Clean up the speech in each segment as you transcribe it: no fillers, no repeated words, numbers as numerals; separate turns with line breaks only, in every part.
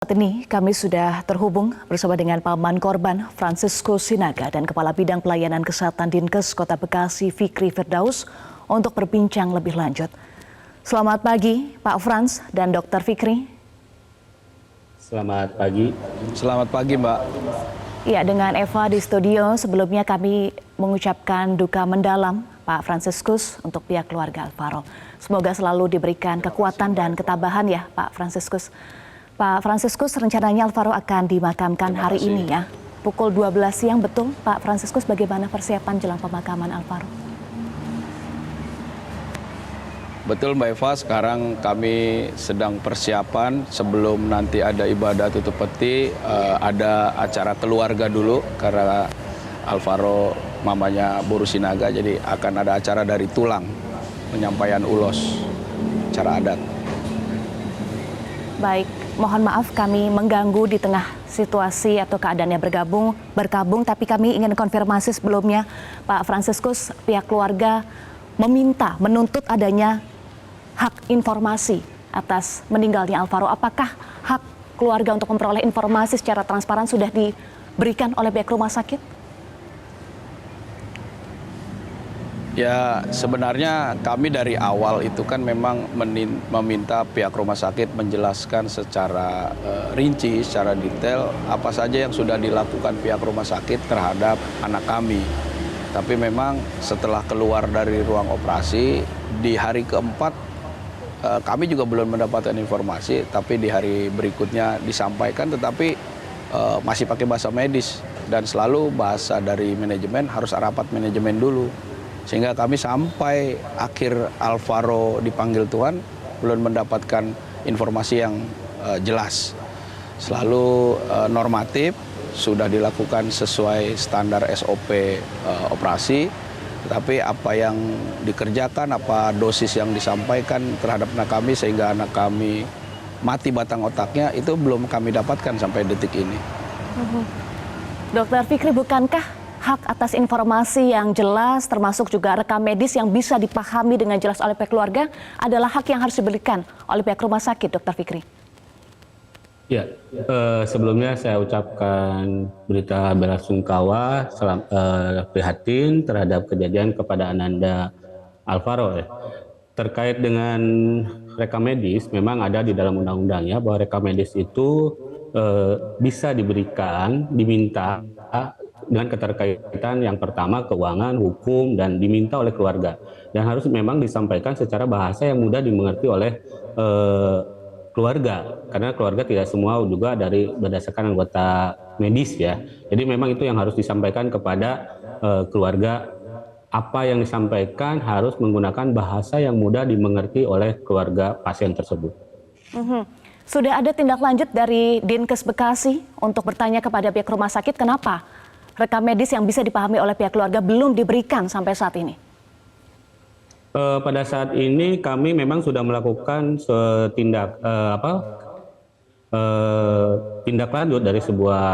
Saat ini kami sudah terhubung bersama dengan paman korban Francisco Sinaga dan Kepala Bidang Pelayanan Kesehatan Dinkes Kota Bekasi Fikri Firdaus untuk berbincang lebih lanjut. Selamat pagi Pak Frans dan Dr. Fikri.
Selamat pagi.
Selamat pagi Mbak.
Ya, dengan Eva di studio, sebelumnya kami mengucapkan duka mendalam Pak Franciscus untuk pihak keluarga Alvaro. Semoga selalu diberikan kekuatan dan ketabahan ya Pak Franciscus. Pak Franciscus, rencananya Alvaro akan dimakamkan hari ini ya, pukul 12 siang, betul Pak Franciscus? Bagaimana persiapan jelang pemakaman Alvaro?
Betul Mbak Eva, sekarang kami sedang persiapan sebelum nanti ada ibadah tutup peti, ada acara keluarga dulu karena Alvaro mamanya Boru Sinaga, jadi akan ada acara dari tulang, penyampaian ulos, acara adat.
Baik, mohon maaf kami mengganggu di tengah situasi atau keadaannya berkabung, tapi kami ingin konfirmasi sebelumnya, Pak Franciscus, pihak keluarga menuntut adanya hak informasi atas meninggalnya Alvaro. Apakah hak keluarga untuk memperoleh informasi secara transparan sudah diberikan oleh pihak rumah sakit?
Ya, sebenarnya kami dari awal itu kan memang meminta pihak rumah sakit menjelaskan secara rinci, secara detail apa saja yang sudah dilakukan pihak rumah sakit terhadap anak kami. Tapi memang setelah keluar dari ruang operasi di hari keempat kami juga belum mendapatkan informasi, tapi di hari berikutnya disampaikan, tetapi masih pakai bahasa medis dan selalu bahasa dari manajemen harus rapat manajemen dulu. Sehingga kami sampai akhir Alvaro dipanggil Tuhan belum mendapatkan informasi yang jelas. Selalu normatif, sudah dilakukan sesuai standar SOP operasi, tetapi apa yang dikerjakan, apa dosis yang disampaikan terhadap anak kami sehingga anak kami mati batang otaknya itu belum kami dapatkan sampai detik ini.
Dokter Fikri, bukankah hak atas informasi yang jelas termasuk juga rekam medis yang bisa dipahami dengan jelas oleh pihak keluarga adalah hak yang harus diberikan oleh pihak rumah sakit, Dokter Fikri?
Ya, sebelumnya saya ucapkan berita belasungkawa, prihatin terhadap kejadian kepada Ananda Alvaro. Terkait dengan rekam medis, memang ada di dalam undang-undangnya bahwa rekam medis itu bisa diminta dengan keterkaitan yang pertama keuangan, hukum, dan diminta oleh keluarga. Dan harus memang disampaikan secara bahasa yang mudah dimengerti oleh keluarga, karena keluarga tidak semua juga berdasarkan anggota medis ya. Jadi memang itu yang harus disampaikan kepada keluarga. Apa yang disampaikan harus menggunakan bahasa yang mudah dimengerti oleh keluarga pasien tersebut.
Sudah ada tindak lanjut dari Dinkes Bekasi untuk bertanya kepada pihak rumah sakit kenapa rekam medis yang bisa dipahami oleh pihak keluarga belum diberikan sampai saat ini?
Pada saat ini kami memang sudah melakukan tindak lanjut dari sebuah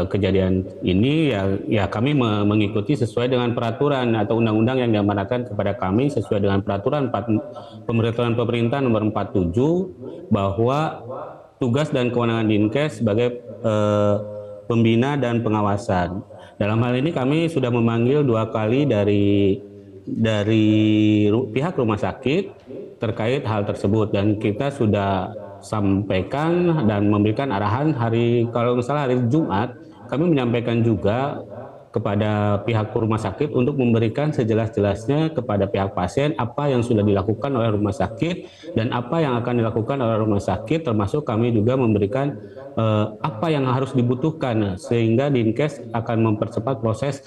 kejadian ini ya kami mengikuti sesuai dengan peraturan atau undang-undang yang diamanatkan kepada kami sesuai dengan peraturan pemerintahan pemerintah nomor 47 bahwa tugas dan kewenangan Dinkes sebagai pembina dan pengawasan. Dalam hal ini kami sudah memanggil 2 kali dari pihak rumah sakit terkait hal tersebut dan kita sudah sampaikan dan memberikan arahan kalau misalnya hari Jumat kami menyampaikan juga kepada pihak rumah sakit untuk memberikan sejelas-jelasnya kepada pihak pasien apa yang sudah dilakukan oleh rumah sakit dan apa yang akan dilakukan oleh rumah sakit, termasuk kami juga memberikan apa yang harus dibutuhkan sehingga Dinkes akan mempercepat proses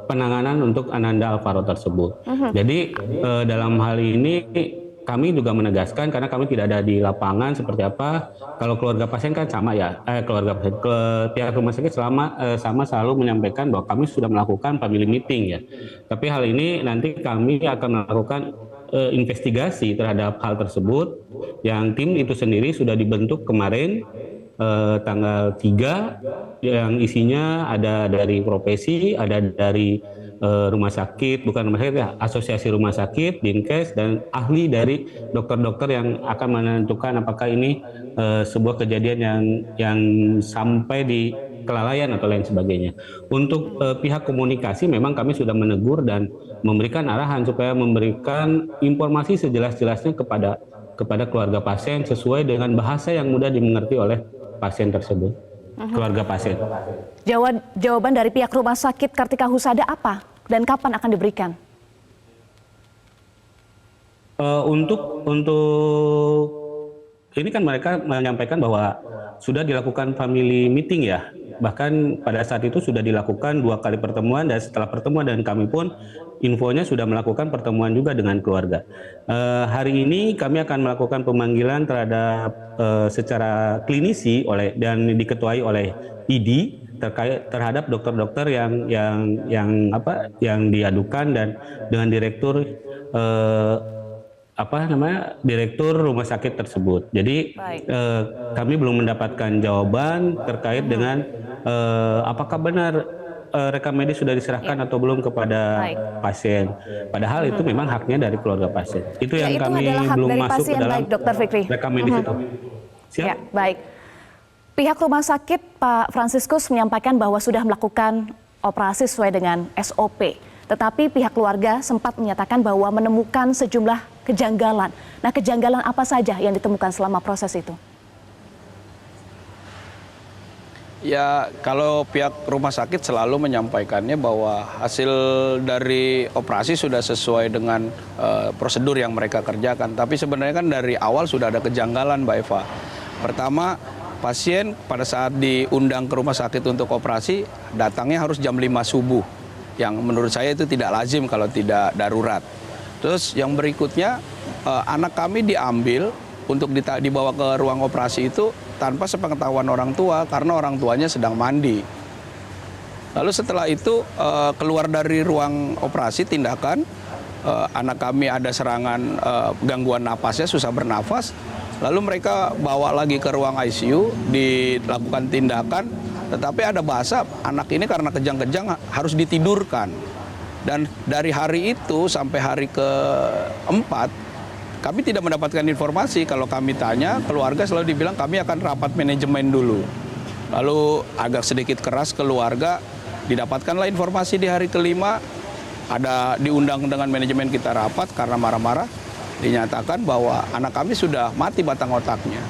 penanganan untuk Ananda Alvaro tersebut. Jadi dalam hal ini kami juga menegaskan karena kami tidak ada di lapangan seperti apa. Kalau keluarga pasien kan sama ya, pihak rumah sakit sama selalu menyampaikan bahwa kami sudah melakukan family meeting ya. Tapi hal ini nanti kami akan melakukan investigasi terhadap hal tersebut. Yang tim itu sendiri sudah dibentuk kemarin tanggal 3 yang isinya ada dari profesi, ada dari rumah sakit, bukan rumah sakit ya, asosiasi rumah sakit, Dinkes, dan ahli dari dokter-dokter yang akan menentukan apakah ini sebuah kejadian yang sampai di kelalaian atau lain sebagainya. Untuk pihak komunikasi memang kami sudah menegur dan memberikan arahan supaya memberikan informasi sejelas-jelasnya kepada keluarga pasien sesuai dengan bahasa yang mudah dimengerti oleh pasien tersebut, keluarga pasien.
Jawaban dari pihak Rumah Sakit Kartika Husada apa dan kapan akan diberikan?
Untuk ini kan mereka menyampaikan bahwa sudah dilakukan family meeting ya. Bahkan pada saat itu sudah dilakukan 2 kali pertemuan, dan setelah pertemuan dan kami pun infonya sudah melakukan pertemuan juga dengan keluarga. Hari ini kami akan melakukan pemanggilan terhadap secara klinisi dan diketuai oleh ID terhadap dokter-dokter yang diadukan, dan dengan direktur rumah sakit tersebut. Jadi kami belum mendapatkan jawaban terkait dengan apakah benar rekam medis sudah diserahkan atau belum kepada pasien. Padahal itu memang haknya dari keluarga pasien. Itu yang
itu
kami belum masuk
pasien,
ke dalam
Dr. Fikri.
rekam medis itu. Siap?
Ya, baik. Pihak rumah sakit Pak Fransiskus menyampaikan bahwa sudah melakukan operasi sesuai dengan SOP. Tetapi pihak keluarga sempat menyatakan bahwa menemukan sejumlah kejanggalan. Nah, kejanggalan apa saja yang ditemukan selama proses itu?
Ya, kalau pihak rumah sakit selalu menyampaikannya bahwa hasil dari operasi sudah sesuai dengan prosedur yang mereka kerjakan. Tapi sebenarnya kan dari awal sudah ada kejanggalan, Mbak Eva. Pertama, pasien pada saat diundang ke rumah sakit untuk operasi, datangnya harus jam 5 subuh. Yang menurut saya itu tidak lazim kalau tidak darurat. Terus yang berikutnya, anak kami diambil untuk dibawa ke ruang operasi itu tanpa sepengetahuan orang tua karena orang tuanya sedang mandi. Lalu setelah itu keluar dari ruang operasi tindakan, anak kami ada serangan gangguan napasnya, susah bernafas. Lalu mereka bawa lagi ke ruang ICU, dilakukan tindakan, tetapi ada bahasa anak ini karena kejang-kejang harus ditidurkan. Dan dari hari itu sampai hari keempat, kami tidak mendapatkan informasi. Kalau kami tanya, keluarga selalu dibilang kami akan rapat manajemen dulu. Lalu agak sedikit keras keluarga, didapatkanlah informasi di hari kelima, ada diundang dengan manajemen kita rapat karena marah-marah, dinyatakan bahwa anak kami sudah mati batang otaknya.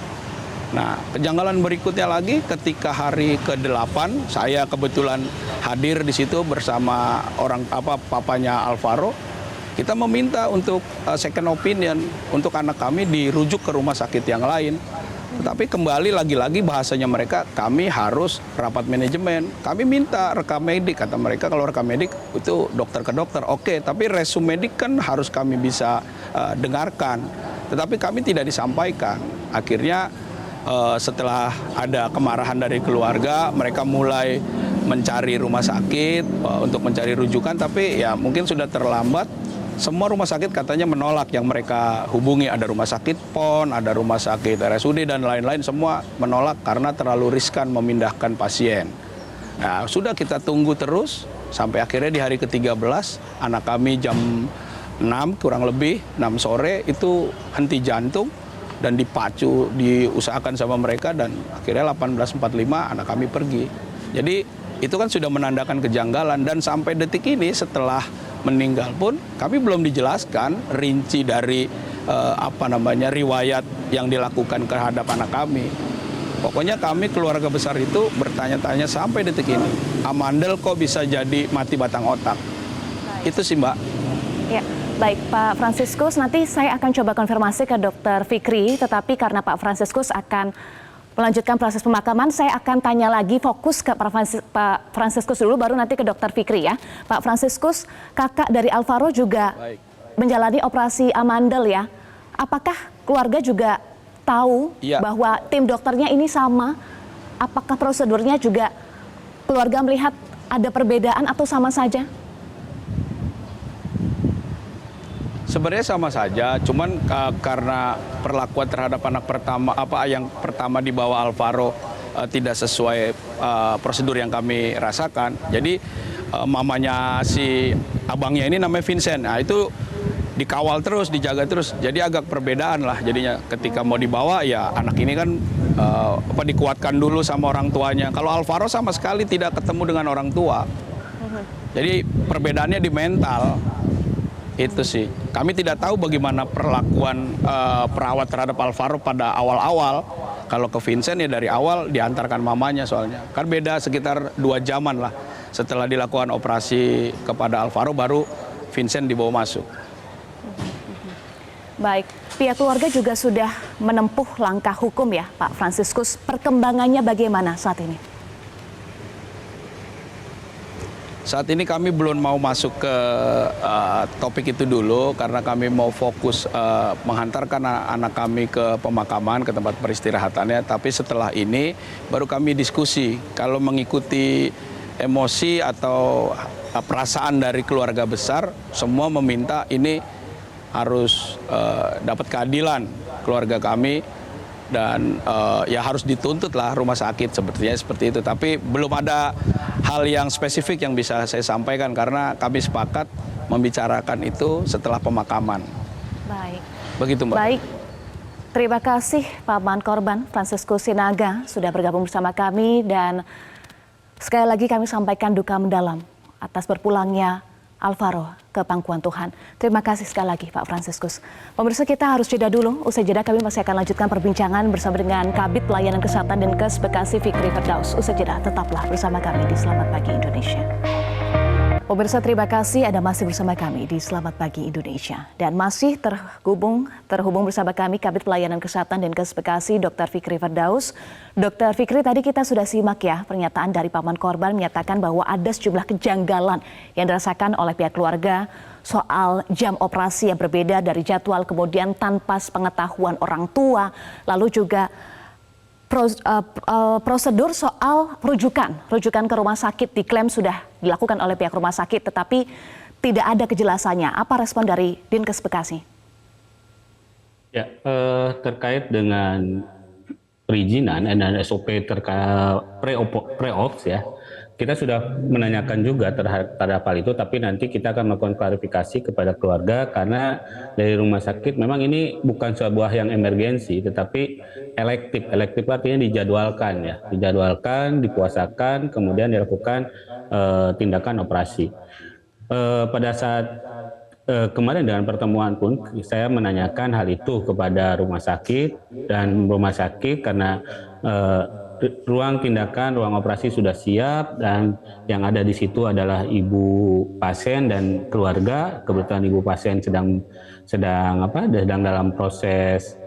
Nah, kejanggalan berikutnya lagi ketika hari ke-8, saya kebetulan hadir di situ bersama papanya Alvaro. Kita meminta untuk second opinion untuk anak kami dirujuk ke rumah sakit yang lain. Tetapi kembali lagi-lagi bahasanya mereka, kami harus rapat manajemen. Kami minta rekam medik, kata mereka kalau rekam medik itu dokter ke dokter. Oke, tapi resume medik kan harus kami bisa dengarkan. Tetapi kami tidak disampaikan. Akhirnya setelah ada kemarahan dari keluarga, mereka mulai mencari rumah sakit untuk mencari rujukan, tapi ya mungkin sudah terlambat. Semua rumah sakit katanya menolak yang mereka hubungi. Ada rumah sakit PON, ada rumah sakit RSUD dan lain-lain, semua menolak karena terlalu riskan memindahkan pasien. Nah, sudah kita tunggu terus sampai akhirnya di hari ke-13 anak kami jam 6 kurang lebih 6 sore itu henti jantung dan dipacu, diusahakan sama mereka, dan akhirnya 18.45 anak kami pergi. Jadi itu kan sudah menandakan kejanggalan, dan sampai detik ini setelah meninggal pun kami belum dijelaskan rinci dari riwayat yang dilakukan terhadap anak kami. Pokoknya kami keluarga besar itu bertanya-tanya sampai detik ini, Amandel kok bisa jadi mati batang otak? Itu sih, Mbak.
Ya, baik Pak Fransiskus, nanti saya akan coba konfirmasi ke Dr. Fikri, tetapi karena Pak Fransiskus akan melanjutkan proses pemakaman, saya akan tanya lagi fokus ke Pak Fransiskus dulu, baru nanti ke Dr. Fikri ya. Pak Fransiskus, kakak dari Alvaro juga menjalani operasi Amandel ya. Apakah keluarga juga tahu bahwa tim dokternya ini sama? Apakah prosedurnya juga keluarga melihat ada perbedaan atau sama saja?
Sebenarnya sama saja, cuman karena perlakuan terhadap anak pertama yang pertama dibawa Alvaro tidak sesuai prosedur yang kami rasakan. Jadi mamanya si abangnya ini namanya Vincent. Nah, itu dikawal terus, dijaga terus. Jadi agak perbedaan lah jadinya ketika mau dibawa ya anak ini kan dikuatkan dulu sama orang tuanya. Kalau Alvaro sama sekali tidak ketemu dengan orang tua. Jadi perbedaannya di mental. Itu sih. Kami tidak tahu bagaimana perlakuan perawat terhadap Alvaro pada awal-awal. Kalau ke Vincent ya dari awal diantarkan mamanya soalnya. Kan beda sekitar 2 jaman lah. Setelah dilakukan operasi kepada Alvaro baru Vincent dibawa masuk.
Baik, pihak keluarga juga sudah menempuh langkah hukum ya Pak Fransiskus. Perkembangannya bagaimana saat ini?
Saat ini kami belum mau masuk ke topik itu dulu karena kami mau fokus menghantarkan anak kami ke pemakaman, ke tempat peristirahatannya. Tapi setelah ini baru kami diskusi. Kalau mengikuti emosi atau perasaan dari keluarga besar, semua meminta ini harus dapat keadilan keluarga kami dan ya harus dituntut lah rumah sakit sepertinya seperti itu. Tapi belum ada hal yang spesifik yang bisa saya sampaikan karena kami sepakat membicarakan itu setelah pemakaman.
Baik.
Begitu Mbak.
Baik. Terima kasih paman korban Fransiskus Sinaga sudah bergabung bersama kami dan sekali lagi kami sampaikan duka mendalam atas berpulangnya Alvaro ke pangkuan Tuhan. Terima kasih sekali lagi Pak Fransiskus. Pemirsa, kita harus jeda dulu. Usai jeda kami masih akan lanjutkan perbincangan bersama dengan Kabid Pelayanan Kesehatan Dinkes Bekasi Fikri Firdaus. Usai jeda tetaplah bersama kami di Selamat Pagi Indonesia. Pemirsa, terima kasih Anda masih bersama kami di Selamat Pagi Indonesia. Dan masih terhubung bersama kami Kabid Pelayanan Kesehatan Dinkes Bekasi Dr. Fikri Firdaus. Dr. Fikri, tadi kita sudah simak ya pernyataan dari paman korban menyatakan bahwa ada sejumlah kejanggalan yang dirasakan oleh pihak keluarga soal jam operasi yang berbeda dari jadwal, kemudian tanpa sepengetahuan orang tua, lalu juga prosedur soal rujukan ke rumah sakit diklaim sudah dilakukan oleh pihak rumah sakit, tetapi tidak ada kejelasannya. Apa respon dari Dinkes Bekasi?
Ya, terkait dengan perizinan dan SOP terkait pre-ops ya, kita sudah menanyakan juga terhadap hal itu, tapi nanti kita akan melakukan klarifikasi kepada keluarga karena dari rumah sakit memang ini bukan sebuah yang emergensi, tetapi elektif. Elektif artinya dijadwalkan, dipuasakan, kemudian dilakukan tindakan operasi. Pada saat kemarin dengan pertemuan pun saya menanyakan hal itu kepada rumah sakit dan rumah sakit karena ruang tindakan, ruang operasi sudah siap dan yang ada di situ adalah ibu pasien dan keluarga. Kebetulan ibu pasien sedang dalam proses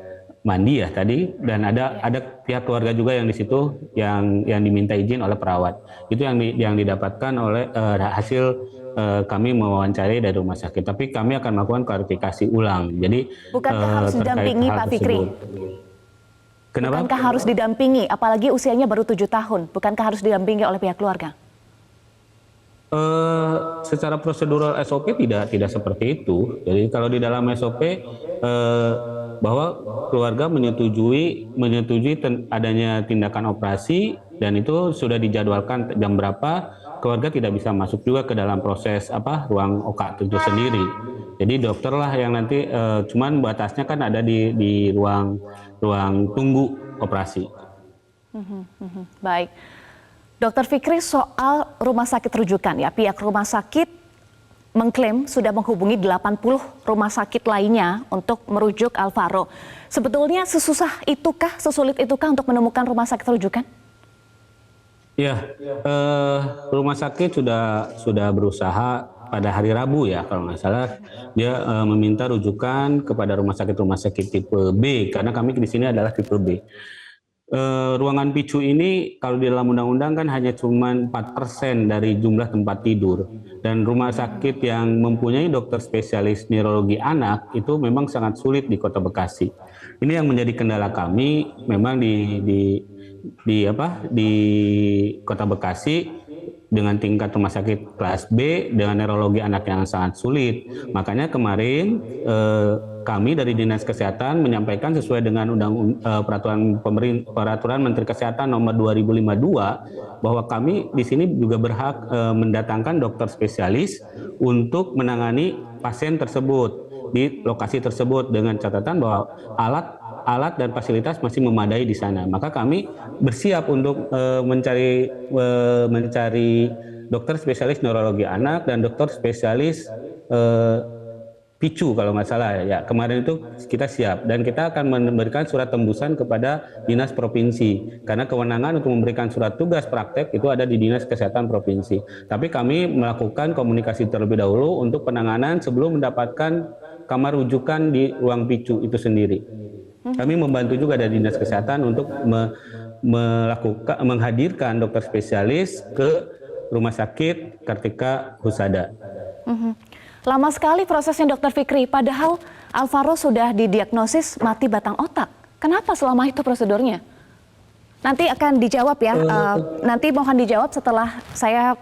mandi ya tadi, dan ada pihak keluarga juga yang di situ yang diminta izin oleh perawat. Itu yang didapatkan oleh hasil kami mewawancari dari rumah sakit. Tapi kami akan melakukan klarifikasi ulang. Jadi
bukankah harus didampingi Pak Fikri?
Kenapa?
Bukankah harus didampingi, apalagi usianya baru 7 tahun, bukankah harus didampingi oleh pihak keluarga?
Secara prosedural SOP tidak seperti itu. Jadi kalau di dalam SOP bahwa keluarga menyetujui adanya tindakan operasi dan itu sudah dijadwalkan jam berapa, keluarga tidak bisa masuk juga ke dalam proses ruang OK itu sendiri. Jadi dokter lah yang nanti cuman batasnya kan ada di ruang tunggu operasi.
Baik. Dokter Fikri, soal rumah sakit rujukan ya, pihak rumah sakit mengklaim sudah menghubungi 80 rumah sakit lainnya untuk merujuk Alvaro. Sebetulnya sesusah itukah, sesulit itukah untuk menemukan rumah sakit rujukan?
Ya, rumah sakit sudah berusaha pada hari Rabu ya kalau nggak salah, dia meminta rujukan kepada rumah sakit tipe B karena kami di sini adalah tipe B. Ruangan PICU ini kalau di dalam undang-undang kan hanya cuma 4% dari jumlah tempat tidur, dan rumah sakit yang mempunyai dokter spesialis neurologi anak itu memang sangat sulit di Kota Bekasi. Ini yang menjadi kendala kami memang di Kota Bekasi. dengan tingkat rumah sakit kelas B dengan neurologi anak yang sangat sulit. Makanya kemarin kami dari Dinas Kesehatan menyampaikan sesuai dengan peraturan Menteri Kesehatan nomor 2052 bahwa kami di sini juga berhak mendatangkan dokter spesialis untuk menangani pasien tersebut di lokasi tersebut dengan catatan bahwa alat dan fasilitas masih memadai di sana. Maka kami bersiap untuk mencari dokter spesialis neurologi anak dan dokter spesialis picu kalau nggak salah ya. Kemarin itu kita siap dan kita akan memberikan surat tembusan kepada dinas provinsi karena kewenangan untuk memberikan surat tugas praktek itu ada di Dinas Kesehatan Provinsi. Tapi kami melakukan komunikasi terlebih dahulu untuk penanganan sebelum mendapatkan kamar rujukan di ruang picu itu sendiri. Kami membantu juga dari Dinas Kesehatan untuk menghadirkan dokter spesialis ke Rumah Sakit Kartika Husada.
Lama sekali prosesnya Dokter Fikri, padahal Alvaro sudah didiagnosis mati batang otak. Kenapa selama itu prosedurnya? Nanti akan dijawab ya, nanti mohon dijawab setelah saya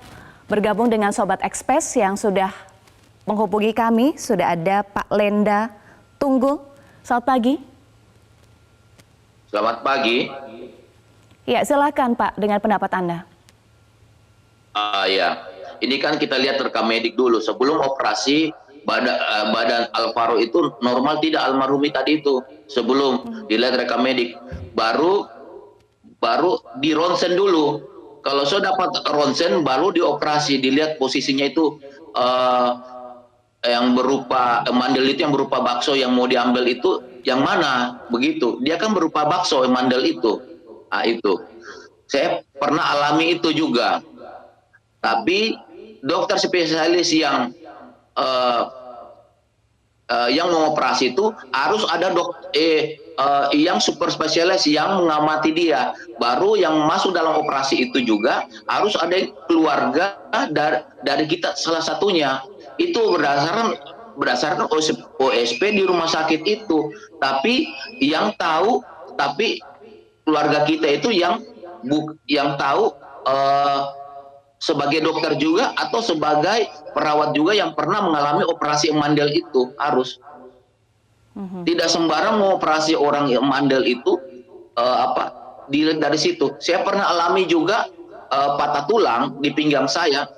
bergabung dengan Sobat Express yang sudah menghubungi kami. Sudah ada Pak Lenda Tunggul. Selamat pagi.
Selamat pagi.
Ya, silakan Pak dengan pendapat Anda.
Ya, ini kan kita lihat rekam medik dulu. Sebelum operasi, badan Alvaro itu normal tidak almarhumi tadi itu. Sebelum dilihat rekam medik, baru di ronsen dulu. Kalau sudah dapat ronsen, baru dioperasi. Dilihat posisinya itu yang berupa mandel itu yang berupa bakso yang mau diambil itu yang mana begitu. Dia kan berupa bakso mandel itu. Nah, itu. Saya pernah alami itu juga. Tapi dokter spesialis yang mengoperasi itu harus ada yang super spesialis yang mengamati dia. Baru yang masuk dalam operasi itu juga harus ada keluarga dari kita salah satunya. Itu berdasarkan OSP di rumah sakit itu. Tapi yang tahu, tapi keluarga kita itu yang tahu sebagai dokter juga atau sebagai perawat juga yang pernah mengalami operasi mandel itu harus. Tidak sembarang mau operasi orang yang mandel itu dilihat dari situ. Saya pernah alami juga patah tulang di pinggang saya.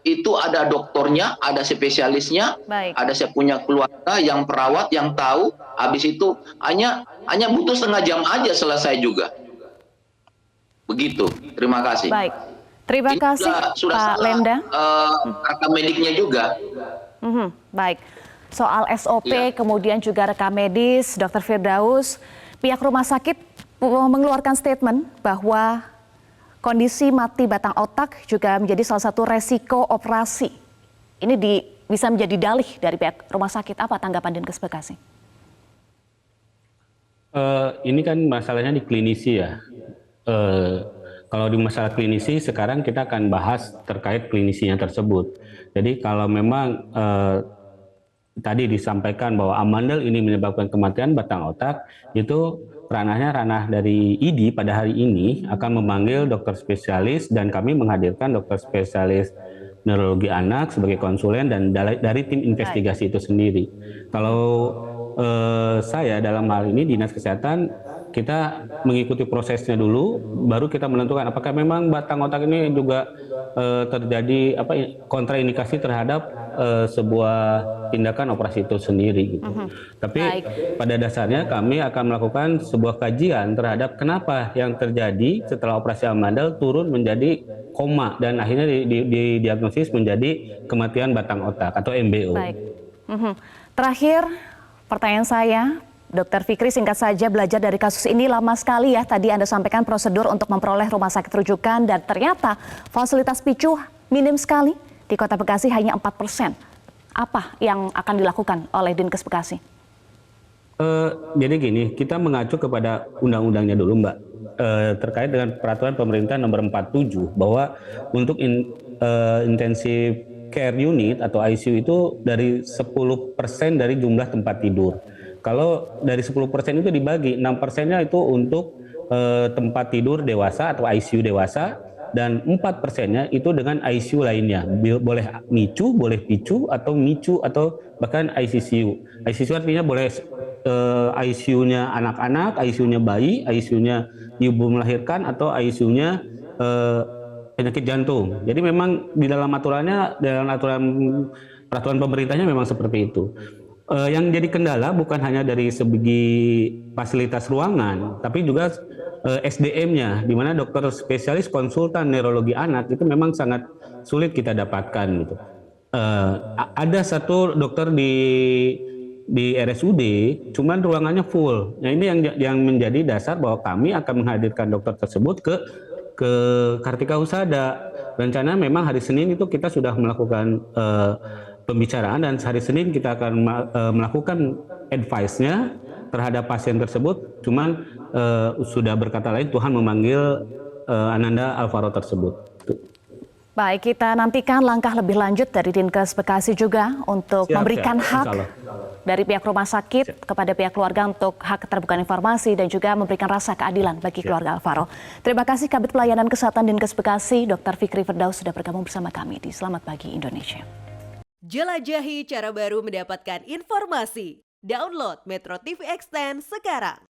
Itu ada dokternya, ada spesialisnya, ada saya punya keluarga yang perawat yang tahu. Habis itu hanya butuh setengah jam aja selesai juga. Begitu. Terima kasih.
Baik. Terima kasih
sudah
Pak Lenda.
Rekam mediknya juga.
Baik. Soal SOP, kemudian juga rekam medis, Dr. Firdaus, pihak rumah sakit mengeluarkan statement bahwa kondisi mati batang otak juga menjadi salah satu resiko operasi. Ini bisa menjadi dalih dari pihak rumah sakit. Apa tanggapan Dinkes Bekasi?
Ini kan masalahnya di klinisi ya. Kalau di masalah klinisi sekarang kita akan bahas terkait klinisinya tersebut. Jadi kalau memang tadi disampaikan bahwa amandel ini menyebabkan kematian batang otak, itu ranah dari ID pada hari ini akan memanggil dokter spesialis dan kami menghadirkan dokter spesialis neurologi anak sebagai konsulen dan dari tim investigasi itu sendiri. Kalau saya dalam hal ini Dinas Kesehatan kita mengikuti prosesnya dulu, baru kita menentukan apakah memang batang otak ini juga terjadi kontraindikasi terhadap sebuah tindakan operasi itu sendiri. Gitu. Tapi pada dasarnya kami akan melakukan sebuah kajian terhadap kenapa yang terjadi setelah operasi amandel turun menjadi koma dan akhirnya didiagnosis menjadi kematian batang otak atau MBO.
Baik. Terakhir pertanyaan saya, Dokter Fikri, singkat saja, belajar dari kasus ini lama sekali ya. Tadi Anda sampaikan prosedur untuk memperoleh rumah sakit rujukan dan ternyata fasilitas picu minim sekali. Di Kota Bekasi hanya 4%. Apa yang akan dilakukan oleh Dinkes Bekasi?
Jadi gini, kita mengacu kepada undang-undangnya dulu Mbak. Terkait dengan peraturan pemerintah nomor 47 bahwa untuk intensive care unit atau ICU itu dari 10% dari jumlah tempat tidur. Kalau dari 10% itu dibagi, 6%-nya itu untuk tempat tidur dewasa atau ICU dewasa, dan 4%-nya itu dengan ICU lainnya. Boleh NICU, boleh PICU, atau MICU, atau bahkan ICCU. ICCU artinya boleh ICU-nya anak-anak, ICU-nya bayi, ICU-nya ibu melahirkan, atau ICU-nya penyakit jantung. Jadi memang di dalam aturannya, dalam aturan peraturan pemerintahnya memang seperti itu. Yang jadi kendala bukan hanya dari segi fasilitas ruangan, tapi juga SDM-nya, di mana dokter spesialis konsultan neurologi anak itu memang sangat sulit kita dapatkan gitu. Ada satu dokter di RSUD, cuman ruangannya full. Nah, ini yang menjadi dasar bahwa kami akan menghadirkan dokter tersebut ke Kartika Husada. Rencana memang hari Senin itu kita sudah melakukan pembicaraan, dan hari Senin kita akan melakukan advice-nya terhadap pasien tersebut. Cuman sudah berkata lain, Tuhan memanggil Ananda Alvaro tersebut.
Baik, kita nantikan langkah lebih lanjut dari Dinkes Bekasi juga untuk memberikan hak dari pihak rumah sakit kepada pihak keluarga untuk hak keterbukaan informasi dan juga memberikan rasa keadilan bagi keluarga Alvaro. Terima kasih Kabid Pelayanan Kesehatan Dinkes Bekasi, Dr. Fikri Firdaus sudah bergabung bersama kami di Selamat Pagi Indonesia.
Jelajahi cara baru mendapatkan informasi. Download Metro TV Extend sekarang.